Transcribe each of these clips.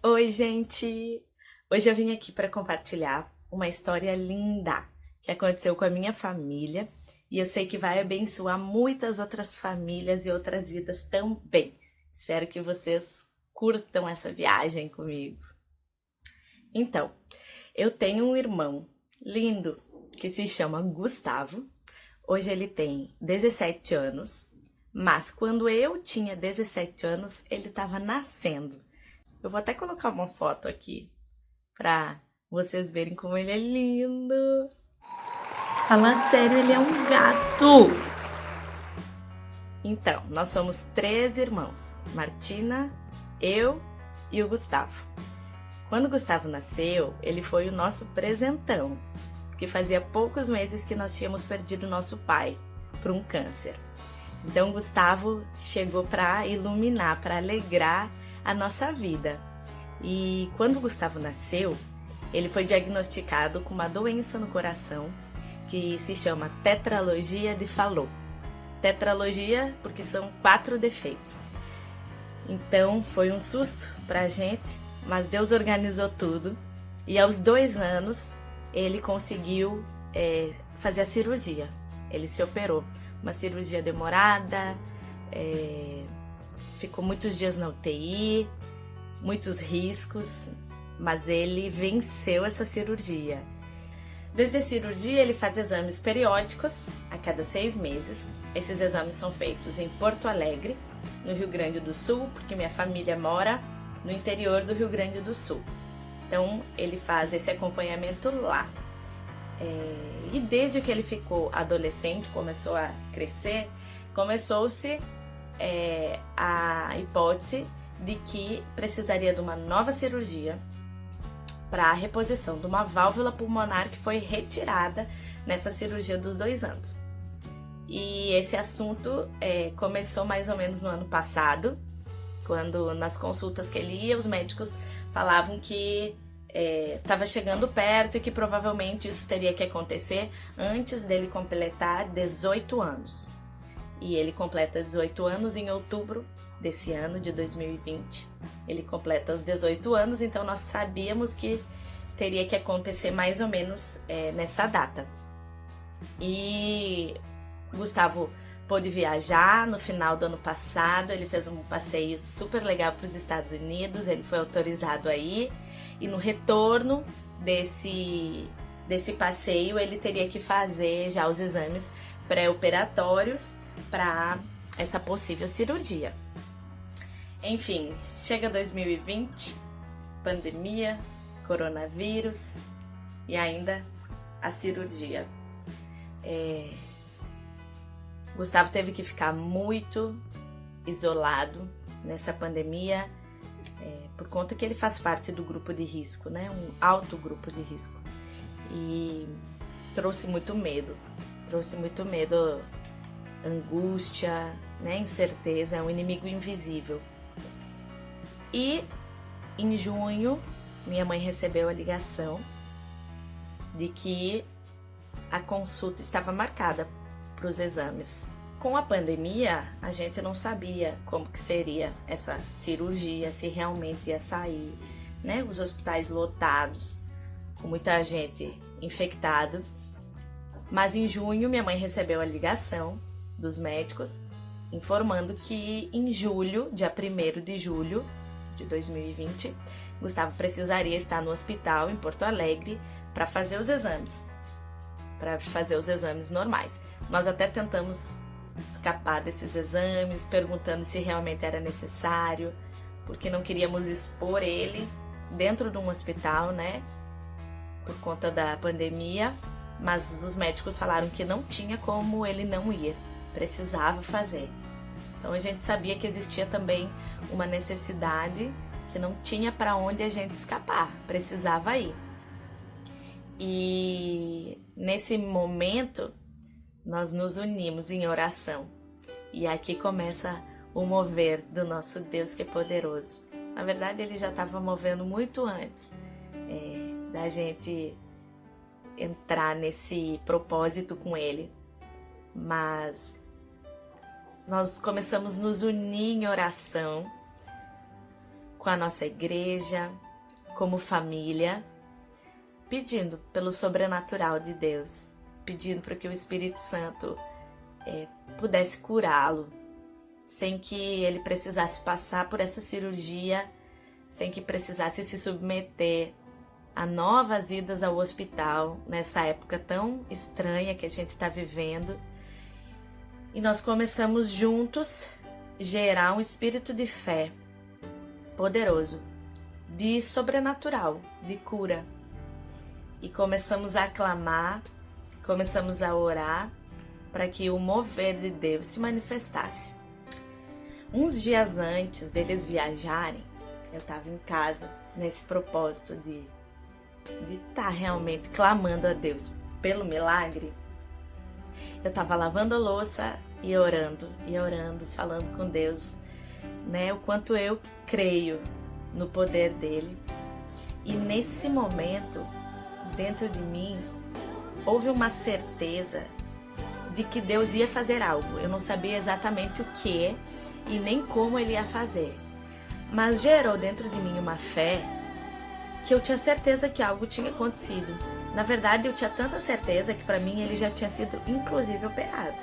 Oi, gente! Hoje eu vim aqui para compartilhar uma história linda que aconteceu com a minha família e eu sei que vai abençoar muitas outras famílias e outras vidas também. Espero que vocês curtam essa viagem comigo. Então, eu tenho um irmão lindo que se chama Gustavo. Hoje ele tem 17 anos, mas quando eu tinha 17 anos, ele estava nascendo. Eu vou até colocar uma foto aqui pra vocês verem como ele é lindo. Fala sério, ele é um gato. Então, nós somos 3 irmãos: Martina, eu e o Gustavo. Quando o Gustavo nasceu, ele foi o nosso presentão, porque fazia poucos meses que nós tínhamos perdido nosso pai por um câncer. Então, o Gustavo chegou para iluminar, para alegrar a nossa vida. E quando o Gustavo nasceu, ele foi diagnosticado com uma doença no coração que se chama tetralogia de Fallot. Tetralogia porque são 4 defeitos. Então foi um susto pra gente, mas Deus organizou tudo e aos 2 anos ele conseguiu fazer a cirurgia. Ele se operou, uma cirurgia demorada, ficou muitos dias na UTI, muitos riscos, mas ele venceu essa cirurgia. Desde a cirurgia, ele faz exames periódicos a cada 6 meses. Esses exames são feitos em Porto Alegre, no Rio Grande do Sul, porque minha família mora no interior do Rio Grande do Sul. Então, ele faz esse acompanhamento lá. E desde que ele ficou adolescente, começou a crescer, começou-se a hipótese de que precisaria de uma nova cirurgia para a reposição de uma válvula pulmonar que foi retirada nessa cirurgia dos 2 anos. E esse assunto começou mais ou menos no ano passado, quando nas consultas que ele ia, os médicos falavam que estava chegando perto e que provavelmente isso teria que acontecer antes dele completar 18 anos. E ele completa 18 anos em outubro desse ano, de 2020. Ele completa os 18 anos, então nós sabíamos que teria que acontecer mais ou menos nessa data. E Gustavo pôde viajar no final do ano passado, ele fez um passeio super legal para os Estados Unidos, ele foi autorizado aí, e no retorno desse passeio ele teria que fazer já os exames pré-operatórios para essa possível cirurgia. Enfim, chega 2020, pandemia, coronavírus e ainda a cirurgia. Gustavo teve que ficar muito isolado nessa pandemia, por conta que ele faz parte do grupo de risco, né? Um alto grupo de risco. E trouxe muito medo, angústia, né? Incerteza, é um inimigo invisível. E em junho, minha mãe recebeu a ligação de que a consulta estava marcada para os exames. Com a pandemia, a gente não sabia como que seria essa cirurgia, se realmente ia sair, né? Os hospitais lotados, com muita gente infectada. Mas em junho, minha mãe recebeu a ligação dos médicos informando que em julho, dia 1º de julho de 2020, Gustavo precisaria estar no hospital em Porto Alegre para fazer os exames normais. Nós até tentamos escapar desses exames, perguntando se realmente era necessário, porque não queríamos expor ele dentro de um hospital, né, por conta da pandemia, mas os médicos falaram que não tinha como ele não ir, precisava fazer. Então a gente sabia que existia também uma necessidade, que não tinha para onde a gente escapar, precisava ir. E nesse momento nós nos unimos em oração. E aqui começa o mover do nosso Deus que é poderoso. Na verdade, ele já estava movendo muito antes da gente entrar nesse propósito com ele. Mas nós começamos a nos unir em oração com a nossa igreja, como família, pedindo pelo sobrenatural de Deus, pedindo para que o Espírito Santo pudesse curá-lo, sem que ele precisasse passar por essa cirurgia, sem que precisasse se submeter a novas idas ao hospital, nessa época tão estranha que a gente está vivendo. E nós começamos juntos gerar um espírito de fé poderoso, de sobrenatural, de cura. E começamos a clamar, começamos a orar para que o mover de Deus se manifestasse. Uns dias antes deles viajarem, eu estava em casa nesse propósito de estar realmente clamando a Deus pelo milagre. Eu estava lavando a louça e orando, falando com Deus, né? O quanto eu creio no poder dele. E nesse momento, dentro de mim, houve uma certeza de que Deus ia fazer algo. Eu não sabia exatamente o que e nem como ele ia fazer, mas gerou dentro de mim uma fé que eu tinha certeza que algo tinha acontecido. Na verdade, eu tinha tanta certeza que para mim ele já tinha sido inclusive operado.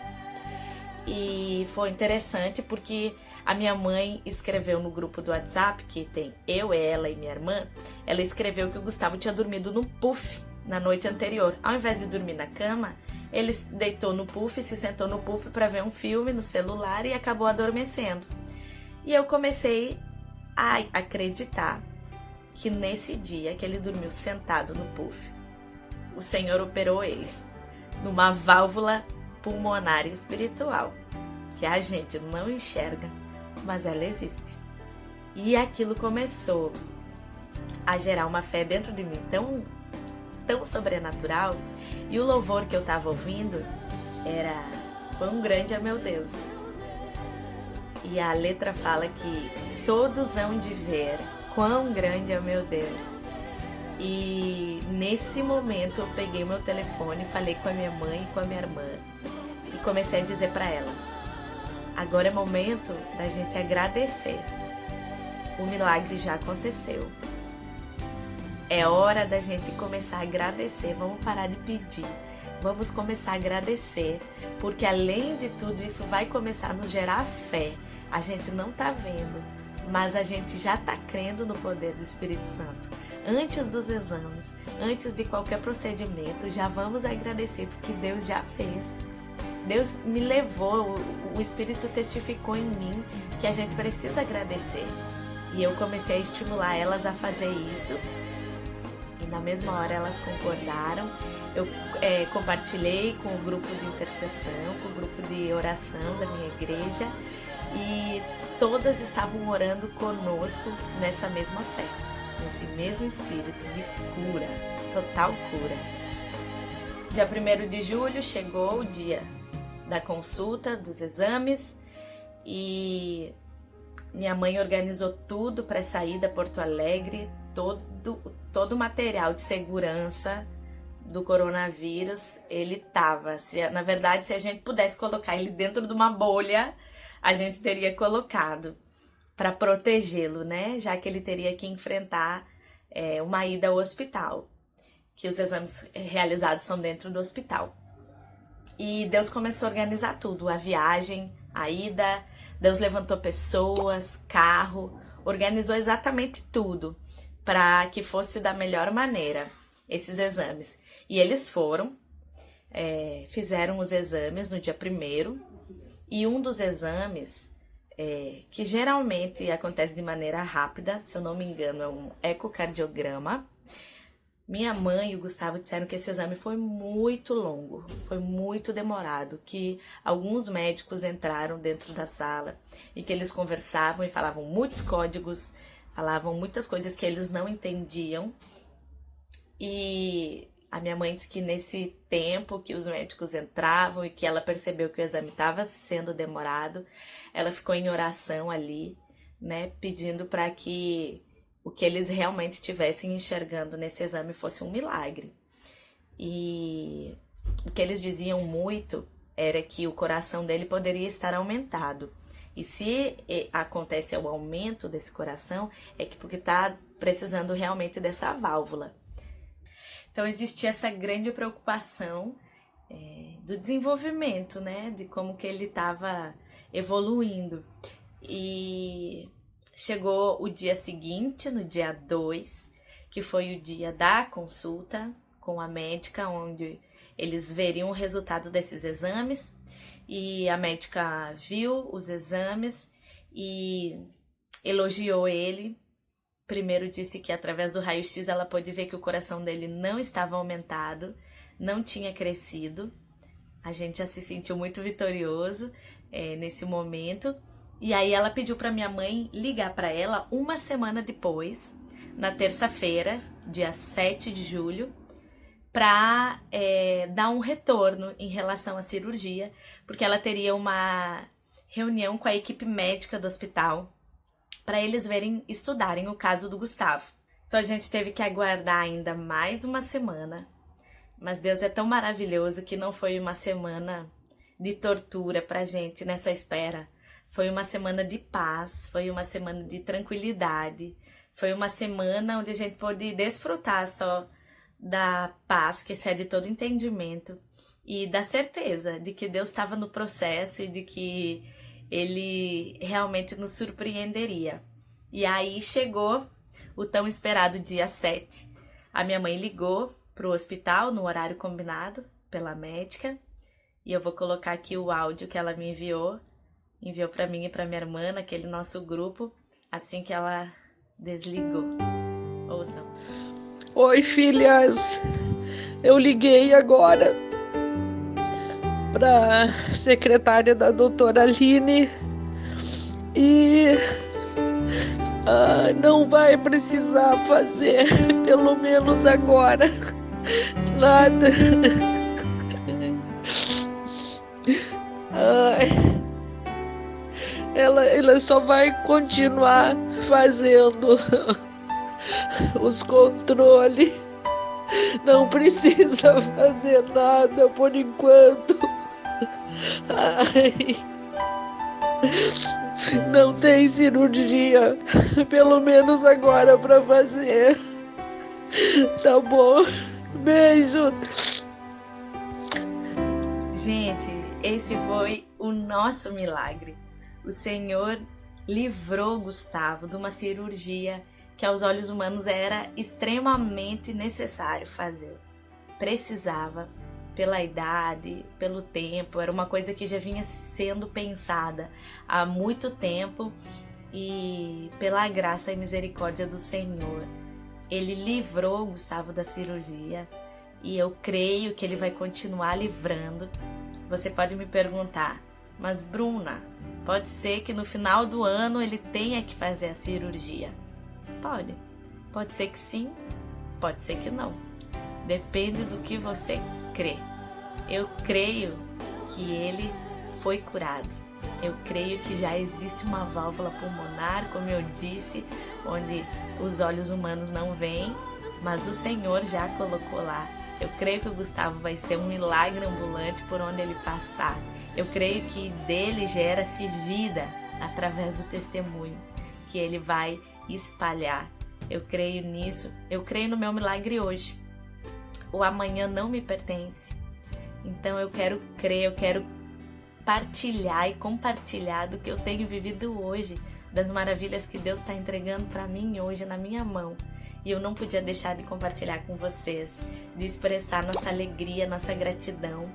E foi interessante porque a minha mãe escreveu no grupo do WhatsApp, que tem eu, ela e minha irmã, ela escreveu que o Gustavo tinha dormido no puff na noite anterior. Ao invés de dormir na cama, ele deitou no puff, se sentou no puff para ver um filme no celular e acabou adormecendo. E eu comecei a acreditar que nesse dia que ele dormiu sentado no puff, o Senhor operou ele numa válvula pulmonar espiritual, que a gente não enxerga, mas ela existe. E aquilo começou a gerar uma fé dentro de mim tão sobrenatural, e o louvor que eu estava ouvindo era "Quão grande é meu Deus". E a letra fala que todos hão de ver quão grande é meu Deus. E nesse momento eu peguei meu telefone, falei com a minha mãe e com a minha irmã e comecei a dizer para elas: agora é momento da gente agradecer. O milagre já aconteceu. É hora da gente começar a agradecer. Vamos parar de pedir. Vamos começar a agradecer, porque além de tudo isso vai começar a nos gerar fé. A gente não tá vendo, mas a gente já tá crendo no poder do Espírito Santo. Antes dos exames, antes de qualquer procedimento, já vamos agradecer, porque Deus já fez. Deus me levou, o Espírito testificou em mim que a gente precisa agradecer. E eu comecei a estimular elas a fazer isso. E na mesma hora elas concordaram. Eu compartilhei com o grupo de intercessão, com o grupo de oração da minha igreja. E todas estavam orando conosco nessa mesma fé, nesse mesmo espírito de cura, total cura. Dia 1º de julho chegou o dia da consulta, dos exames, e minha mãe organizou tudo para sair da Porto Alegre, todo o material de segurança do coronavírus, ele tava. Na verdade, se a gente pudesse colocar ele dentro de uma bolha, a gente teria colocado para protegê-lo, né? Já que ele teria que enfrentar uma ida ao hospital, que os exames realizados são dentro do hospital. E Deus começou a organizar tudo, a viagem, a ida. Deus levantou pessoas, carro, organizou exatamente tudo para que fosse da melhor maneira esses exames. E eles foram, fizeram os exames no dia 1º, e um dos exames, que geralmente acontece de maneira rápida, se eu não me engano, é um ecocardiograma. Minha mãe e o Gustavo disseram que esse exame foi muito longo, foi muito demorado, que alguns médicos entraram dentro da sala e que eles conversavam e falavam muitos códigos, falavam muitas coisas que eles não entendiam. E a minha mãe disse que nesse tempo que os médicos entravam e que ela percebeu que o exame estava sendo demorado, ela ficou em oração ali, né, pedindo para que o que eles realmente estivessem enxergando nesse exame fosse um milagre. E o que eles diziam muito era que o coração dele poderia estar aumentado. E se acontece o aumento desse coração, é que porque está precisando realmente dessa válvula. Então existia essa grande preocupação do desenvolvimento, né? De como que ele estava evoluindo. E chegou o dia seguinte, no dia 2, que foi o dia da consulta com a médica, onde eles veriam o resultado desses exames. E a médica viu os exames e elogiou ele. Primeiro disse que através do raio-x ela pôde ver que o coração dele não estava aumentado, não tinha crescido. A gente já se sentiu muito vitorioso nesse momento. E aí ela pediu para minha mãe ligar para ela uma semana depois, na terça-feira, dia 7 de julho, para dar um retorno em relação à cirurgia, porque ela teria uma reunião com a equipe médica do hospital para eles estudarem o caso do Gustavo. Então a gente teve que aguardar ainda mais uma semana, mas Deus é tão maravilhoso que não foi uma semana de tortura pra gente nessa espera. Foi uma semana de paz, foi uma semana de tranquilidade, foi uma semana onde a gente pôde desfrutar só da paz que excede todo entendimento e da certeza de que Deus estava no processo e de que Ele realmente nos surpreenderia. E aí chegou o tão esperado dia 7. A minha mãe ligou para o hospital no horário combinado pela médica e eu vou colocar aqui o áudio que ela me enviou para mim e para minha irmã naquele nosso grupo assim que ela desligou. Ouçam. Oi, filhas, eu liguei agora para a secretária da doutora Aline e não vai precisar fazer, pelo menos agora, nada. Ela só vai continuar fazendo os controles. Não precisa fazer nada por enquanto. Não tem cirurgia, pelo menos agora para fazer. Tá bom? Beijo. Gente, esse foi o nosso milagre. O Senhor livrou Gustavo de uma cirurgia que aos olhos humanos era extremamente necessário fazer. Precisava, pela idade, pelo tempo, era uma coisa que já vinha sendo pensada há muito tempo e pela graça e misericórdia do Senhor, Ele livrou Gustavo da cirurgia e eu creio que Ele vai continuar livrando. Você pode me perguntar, mas Bruna, pode ser que no final do ano ele tenha que fazer a cirurgia? Pode ser que sim, pode ser que não. Depende do que você crê. Eu creio que ele foi curado. Eu creio que já existe uma válvula pulmonar, como eu disse, onde os olhos humanos não veem, mas o Senhor já colocou lá. Eu creio que o Gustavo vai ser um milagre ambulante por onde ele passar. Eu creio que dele gera-se vida através do testemunho que ele vai espalhar. Eu creio nisso, eu creio no meu milagre hoje. O amanhã não me pertence. Então eu quero crer, eu quero partilhar e compartilhar do que eu tenho vivido hoje, das maravilhas que Deus está entregando para mim hoje na minha mão. E eu não podia deixar de compartilhar com vocês, de expressar nossa alegria, nossa gratidão,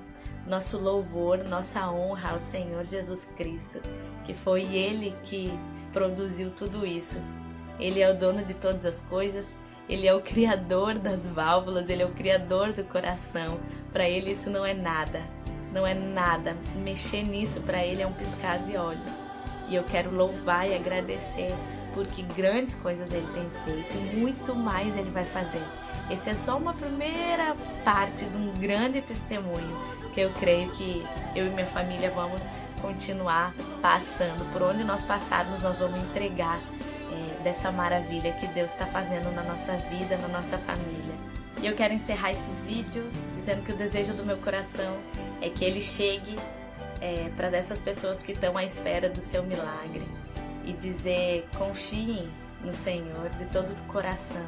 nosso louvor, nossa honra ao Senhor Jesus Cristo, que foi Ele que produziu tudo isso. Ele é o dono de todas as coisas, Ele é o criador das válvulas, Ele é o criador do coração. Para Ele isso não é nada, não é nada. Mexer nisso para Ele é um piscar de olhos. E eu quero louvar e agradecer, porque grandes coisas Ele tem feito e muito mais Ele vai fazer. Essa é só uma primeira parte de um grande testemunho que eu creio que eu e minha família vamos continuar passando. Por onde nós passarmos, nós vamos entregar dessa maravilha que Deus está fazendo na nossa vida, na nossa família. E eu quero encerrar esse vídeo dizendo que o desejo do meu coração é que ele chegue para dessas pessoas que estão à espera do seu milagre e dizer: confiem no Senhor de todo o coração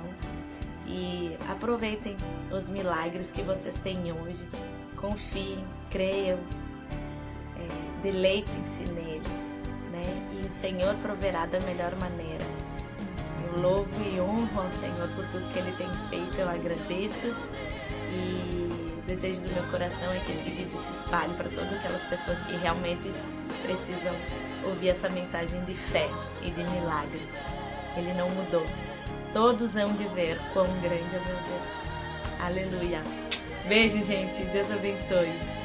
e aproveitem os milagres que vocês têm hoje. Confiem, creiam, deleitem-se nele, né? E o Senhor proverá da melhor maneira. Eu louvo e honro ao Senhor por tudo que Ele tem feito, eu agradeço, e o desejo do meu coração é que esse vídeo se espalhe para todas aquelas pessoas que realmente precisam ouvir essa mensagem de fé e de milagre. Ele não mudou. Todos hão de ver quão grande é meu Deus. Aleluia. Beijo, gente. Deus abençoe.